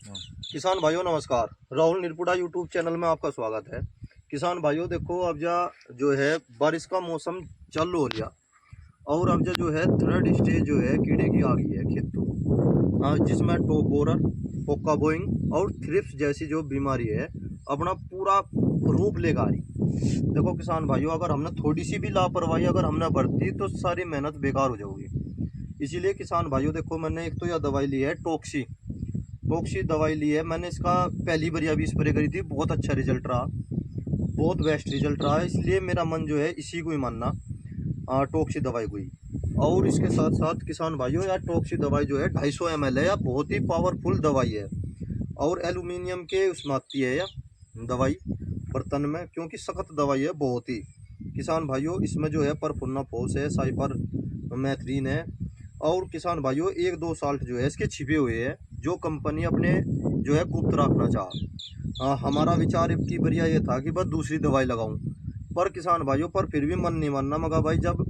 किसान भाइयों नमस्कार। राहुल निरपुड़ा यूट्यूब चैनल में आपका स्वागत है। किसान भाइयों देखो, अब जो है बारिश का मौसम चालू हो गया और अब जो है थर्ड स्टेज जो है कीड़े की आ गई है खेतों, जिसमें टॉप बोरर, पोका बोइंग और थ्रिप्स जैसी जो बीमारी है अपना पूरा रूप लेगा रही। देखो किसान भाइयों, अगर हमने थोड़ी सी भी लापरवाही अगर हमने बरती तो सारी मेहनत बेकार हो जाएगी। इसीलिए किसान भाइयों देखो, मैंने एक तो यह दवाई ली है टॉक्सी टॉक्सी दवाई ली है। मैंने इसका पहली बार अभी स्प्रे करी थी, बहुत अच्छा रिजल्ट रहा, बहुत बेस्ट रिजल्ट रहा। इसलिए मेरा मन जो है इसी को ही मानना, टॉक्सी दवाई को ही। और इसके साथ साथ किसान भाइयों, यार टॉक्सी दवाई जो है 250 ml है, या बहुत ही पावरफुल दवाई है। और एल्यूमिनियम के उसमें आती है यह दवाई बर्तन में, क्योंकि सख्त दवाई है बहुत ही। किसान भाइयों इसमें जो है परफुन्नाफोस है, साइपर मैथ्रीन है। और किसान भाइयों 1-2 साल्ट जो है इसके छिपे हुए हैं, जो कंपनी अपने जो है गुप्त रखना चाह। हमारा विचार की बढ़िया ये था कि बस दूसरी दवाई लगाऊं, पर किसान भाइयों पर फिर भी मन नहीं मानना। मगर भाई जब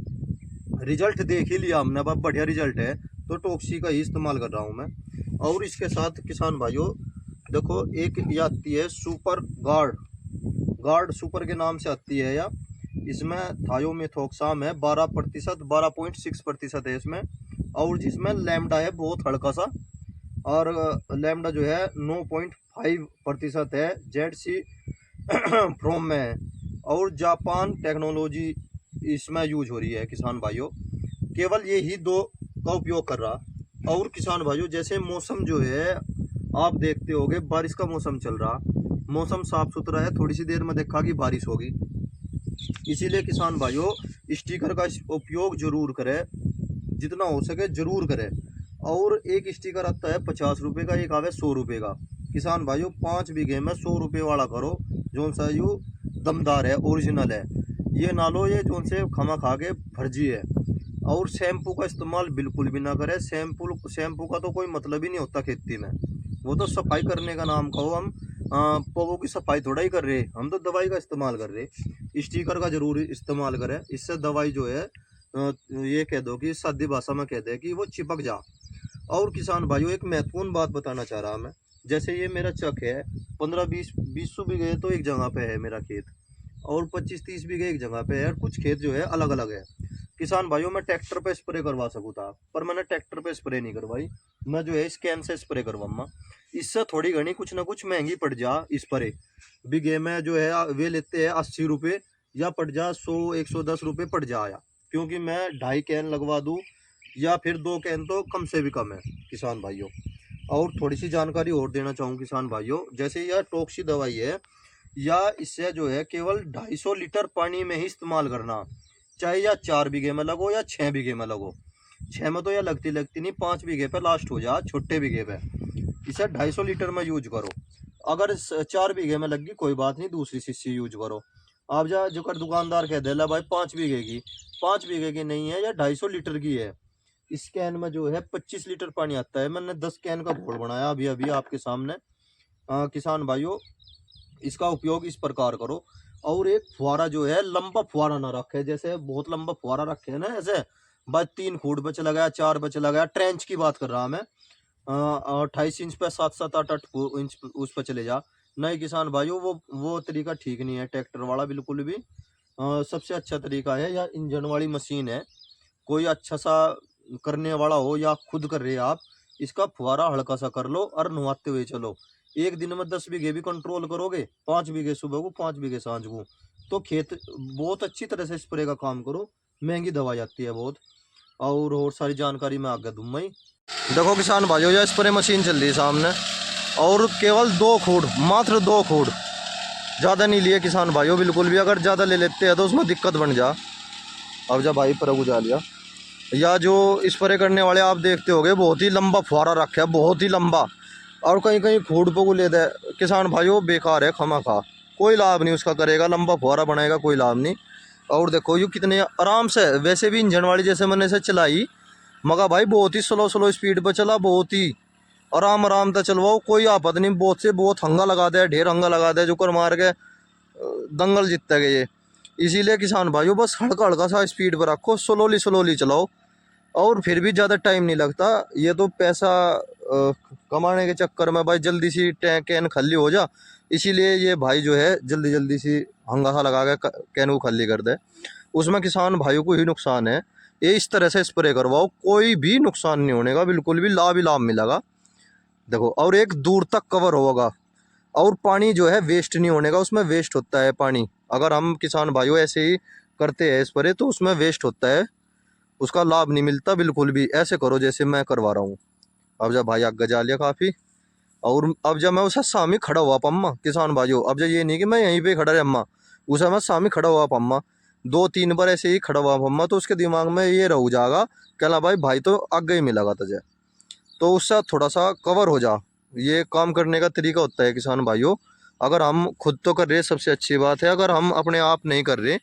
रिजल्ट देख ही लिया हमने, अब बढ़िया रिजल्ट है, तो टॉक्सी का ही इस्तेमाल कर रहा हूं मैं। और इसके साथ किसान भाइयों देखो, एक ये आती है सुपर गार्ड, गार्ड सुपर के नाम से आती है। या इसमें थायोमेथोक्साम है 12%, 12.6% है इसमें। और जिसमें लैम्डा है बहुत हल्का सा, और लैम्डा जो है 9.5% है, जेड-सी फ्रोम में है। और जापान टेक्नोलॉजी इसमें यूज हो रही है किसान भाइयों, केवल ये ही दो का उपयोग कर रहा। और किसान भाइयों जैसे मौसम जो है आप देखते होगे, बारिश का मौसम चल रहा, मौसम साफ सुथरा है, थोड़ी सी देर में देखा कि बारिश होगी। इसीलिए किसान भाइयों स्टिकर का उपयोग जरूर करें, जितना हो सके जरूर करें। और एक स्टिकर आता है 50 रुपये का, एक आवे 100 रुपये का। किसान भाइयों 5 बीघे में 100 रुपये वाला करो, जो सा यू दमदार है, ओरिजिनल है। ये ना लो ये जो से खमा खा के फर्जी है। और शैम्पू का इस्तेमाल बिल्कुल भी ना करें। शैम्पू का तो कोई मतलब ही नहीं होता खेती में, वो तो सफाई करने का नाम कहो। हम पौधों की सफाई थोड़ा ही कर रहे, हम तो दवाई का इस्तेमाल कर रहे। स्टिकर का जरूर इस्तेमाल करें, इससे दवाई जो है ये कह दो कि सादी भाषा में कह दे कि वो चिपक जा। और किसान भाइयों एक महत्वपूर्ण बात बताना चाह रहा मैं, जैसे ये मेरा चक है 15-20 बीघे तो एक जगह पे है मेरा खेत, और 25-30 बीघे एक जगह पे है, और कुछ खेत जो है अलग अलग है। किसान भाइयों मैं ट्रैक्टर पे स्प्रे करवा सकूँ था, पर मैंने ट्रैक्टर पे स्प्रे नहीं करवाई, मैं जो है स्कैन से स्प्रे करवाऊंगा। इससे थोड़ी घनी कुछ ना कुछ महंगी पड़ जा स्प्रे। बीघे में जो है वे लेते हैं 80 रुपये, या पड़ जा 100-110 रुपये पड़ जाया, क्योंकि मैं 2.5 कैन लगवा दूँ, या फिर 2 कैन तो कम से भी कम है किसान भाइयों। और थोड़ी सी जानकारी और देना चाहूँ किसान भाइयों, जैसे यह टॉक्सी दवाई है, या इससे जो है केवल 250 लीटर पानी में ही इस्तेमाल करना, चाहे या 4 बीघे में लगो या 6 बीघे में लगो। 6 में तो यह लगती नहीं, 5 बीघे पे लास्ट हो जा, छोटे बीघे पे इसे 250 लीटर में यूज करो। अगर 4 बीघे में लगी कोई बात नहीं, दूसरी शीशी यूज करो। आप जा जो कर दुकानदार कह दे भाई 5 बीघे की, 5 बीघे की नहीं है, या 250 लीटर की है। इस कैन में जो है 25 लीटर पानी आता है। मैंने 10 कैन का घोल बनाया अभी अभी आपके सामने। किसान भाइयों इसका उपयोग इस प्रकार करो। और एक फुहारा जो है लंबा फुहारा ना रखे, जैसे बहुत लंबा फुहारा रखे है ना, ऐसे बस 3 फुट पे चला गया, 4 पे चला गया, ट्रेंच की बात कर रहा मैं। 28 इंच पे 7-7, 8-8 इंच उस पर चले जा। नहीं किसान भाइयों वो तरीका ठीक नहीं है, ट्रैक्टर वाला बिल्कुल भी। सबसे अच्छा तरीका है या इंजन वाली मशीन है, कोई अच्छा सा करने वाला हो, या खुद कर रहे आप, इसका फुहारा हल्का सा कर लो और नुहाते हुए चलो। एक दिन में 10 बीघे भी कंट्रोल करोगे, 5 बीघे सुबह को, 5 बीघे सांझ को, तो खेत बहुत अच्छी तरह से स्प्रे का काम करो। महंगी दवाई आती है बहुत। और सारी जानकारी मैं आगे दूंगा ही। देखो किसान भाइयों यह स्प्रे मशीन चल रही है सामने, और केवल 2 खूड, मात्र 2 खूड, ज़्यादा नहीं लिए किसान भाइयों बिल्कुल भी। अगर ज़्यादा ले लेते हैं तो उसमें दिक्कत बन जा। अब जा भाई पर बुझा लिया। या जो स्प्रे करने वाले आप देखते होंगे, बहुत ही लंबा फुहारा रखा है, बहुत ही लंबा, और कहीं कहीं खूड को ले दे। किसान भाइयों बेकार है, खमा खा, कोई लाभ नहीं उसका करेगा, लंबा फुहारा बनाएगा, कोई लाभ नहीं। और देखो ये कितने आराम से, वैसे भी इंजन वाली जैसे मैंने इसे चलाई, मगर भाई बहुत ही स्लो स्पीड पर चला, बहुत ही आराम से चलवाओ, कोई आपत नहीं। बहुत से बहुत हंगा लगा दे, ढेर हंगा लगा दे, जो कर मार के दंगल जीतते गए ये। इसीलिए किसान भाइयों बस हल्का हल्का सा स्पीड पर रखो, स्लोली चलाओ, और फिर भी ज़्यादा टाइम नहीं लगता। ये तो पैसा कमाने के चक्कर में भाई जल्दी सी कैन खाली हो जा, इसीलिए ये भाई जो है जल्दी जल्दी सी हंगासा लगा के कैन को खाली कर दे। उसमें किसान भाइयों को ही नुकसान है। ये इस तरह से स्प्रे करवाओ, कोई भी नुकसान नहीं होने का, बिल्कुल भी लाभ ही लाभ मिलेगा। देखो, और एक दूर तक कवर होगा, और पानी जो है वेस्ट नहीं होने का। उसमें वेस्ट होता है पानी, अगर हम किसान भाइयों ऐसे ही करते हैं स्प्रे तो उसमें वेस्ट होता है, उसका लाभ नहीं मिलता बिल्कुल भी। ऐसे करो जैसे मैं करवा रहा हूँ। अब जब भाई आग गजा लिया काफ़ी, और अब जब मैं उसे सामने खड़ा हुआ पम्मा किसान भाइयों, अब जब ये नहीं कि मैं यहीं पे खड़ा रहा अम्मा, उसे मैं सामने खड़ा हुआ पम्मा 2-3 बार ऐसे ही खड़ा हुआ पम्मा, तो उसके दिमाग में ये रह जाएगा, कहला भाई तो आगे ही मिलेगा तुझे, तो उससे थोड़ा सा कवर हो जा। ये काम करने का तरीका होता है किसान भाइयों। अगर हम खुद तो कर रहे सबसे अच्छी बात है, अगर हम अपने आप नहीं कर रहे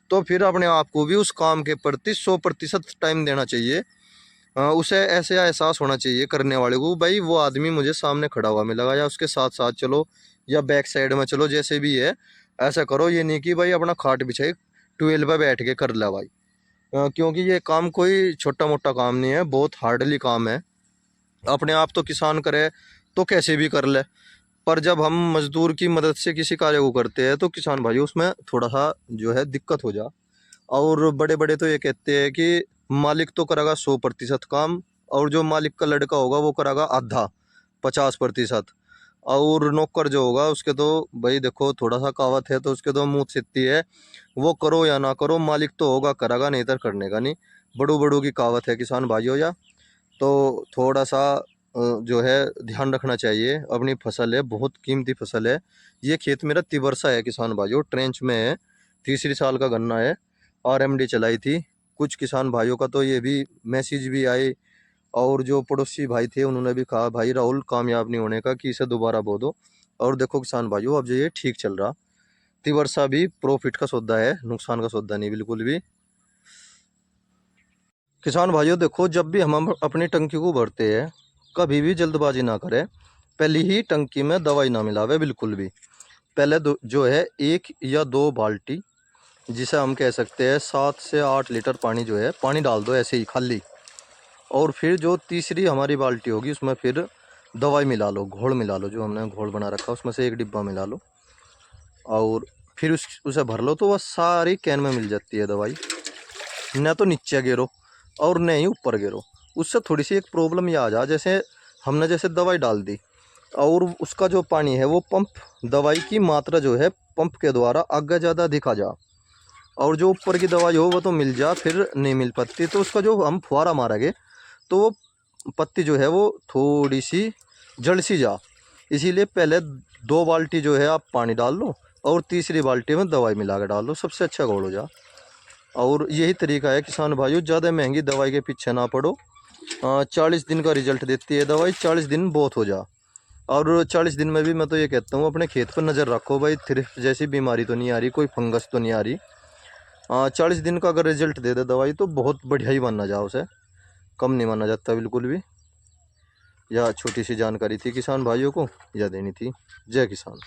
तो फिर अपने आप को भी उस काम के प्रति 100% टाइम देना चाहिए। उसे ऐसे एहसास होना चाहिए करने वाले को, भाई वो आदमी मुझे सामने खड़ा हुआ मिलेगा, या उसके साथ साथ चलो, या बैक साइड में चलो, जैसे भी है ऐसा करो। ये नहीं कि भाई अपना खाट बिछाई 12 पे बैठ के कर ले भाई, क्योंकि ये काम कोई छोटा मोटा काम नहीं है, बहुत हार्डली काम है। अपने आप तो किसान करे तो कैसे भी कर ले, पर जब हम मजदूर की मदद से किसी कार्य को करते हैं तो किसान भाई उसमें थोड़ा सा जो है दिक्कत हो जा। और बड़े बड़े तो ये कहते हैं कि मालिक तो करेगा 100% काम, और जो मालिक का लड़का होगा वो करेगा आधा 50%, और नौकर जो होगा उसके तो भाई देखो थोड़ा सा कहावत है तो उसके तो मुँह सिद्धि है, वो करो या ना करो मालिक तो होगा करेगा, नहीं तो करने का नहीं। बड़ू बड़ू की कहावत है किसान भाइयों। या तो थोड़ा सा जो है ध्यान रखना चाहिए। अपनी फसल है, बहुत कीमती फसल है। ये खेत मेरा तिबरसा है किसान भाइयों, ट्रेंच में है, तीसरी साल का गन्ना है, आरएमडी चलाई थी। कुछ किसान भाइयों का तो ये भी मैसेज भी आए, और जो पड़ोसी भाई थे उन्होंने भी कहा भाई राहुल कामयाब नहीं होने का, कि इसे दोबारा बो दो। और देखो किसान भाइयों अब जो ये ठीक चल रहा, तिबरसा भी प्रॉफिट का सौदा है, नुकसान का सौदा नहीं बिल्कुल भी। किसान भाइयों देखो, जब भी हम अपनी टंकी को भरते हैं कभी भी जल्दबाजी ना करें, पहली ही टंकी में दवाई ना मिलावे बिल्कुल भी। पहले जो है 1 या 2 बाल्टी, जिसे हम कह सकते हैं 7 से 8 लीटर पानी जो है पानी डाल दो ऐसे ही खाली, और फिर जो तीसरी हमारी बाल्टी होगी उसमें फिर दवाई मिला लो, घोल मिला लो, जो हमने घोल बना रखा उसमें से 1 डिब्बा मिला लो, और फिर उसे भर लो, तो वह सारी कैन में मिल जाती है दवाई। न तो नीचे गिरो और न ही ऊपर गिरो। उससे थोड़ी सी एक प्रॉब्लम ये आ जा, जैसे हमने जैसे दवाई डाल दी और उसका जो पानी है वो पंप, दवाई की मात्रा जो है पंप के द्वारा आगे ज़्यादा दिखा जा, और जो ऊपर की दवाई हो वो तो मिल जा, फिर नहीं मिल पाती, तो उसका जो हम फुहारा मारेंगे तो वो पत्ती जो है वो थोड़ी सी जल सी जा। इसीलिए पहले 2 बाल्टी जो है आप पानी डाल लो, और तीसरी बाल्टी में दवाई मिला के डाल लो, सबसे अच्छा घोल हो जा। और यही तरीका है किसान भाइयों, ज़्यादा महंगी दवाई के पीछे ना पड़ो। 40 दिन का रिजल्ट देती है दवाई, 40 दिन बहुत हो जा। और 40 दिन में भी मैं तो ये कहता हूँ अपने खेत पर नज़र रखो भाई, थ्रिप्स जैसी बीमारी तो नहीं आ रही, कोई फंगस तो नहीं आ रही। 40 दिन का अगर रिजल्ट दे दे दवाई तो बहुत बढ़िया ही माना जाए, उसे कम नहीं माना जाता बिल्कुल भी। या छोटी सी जानकारी थी किसान भाइयों को, यह देनी थी। जय किसान।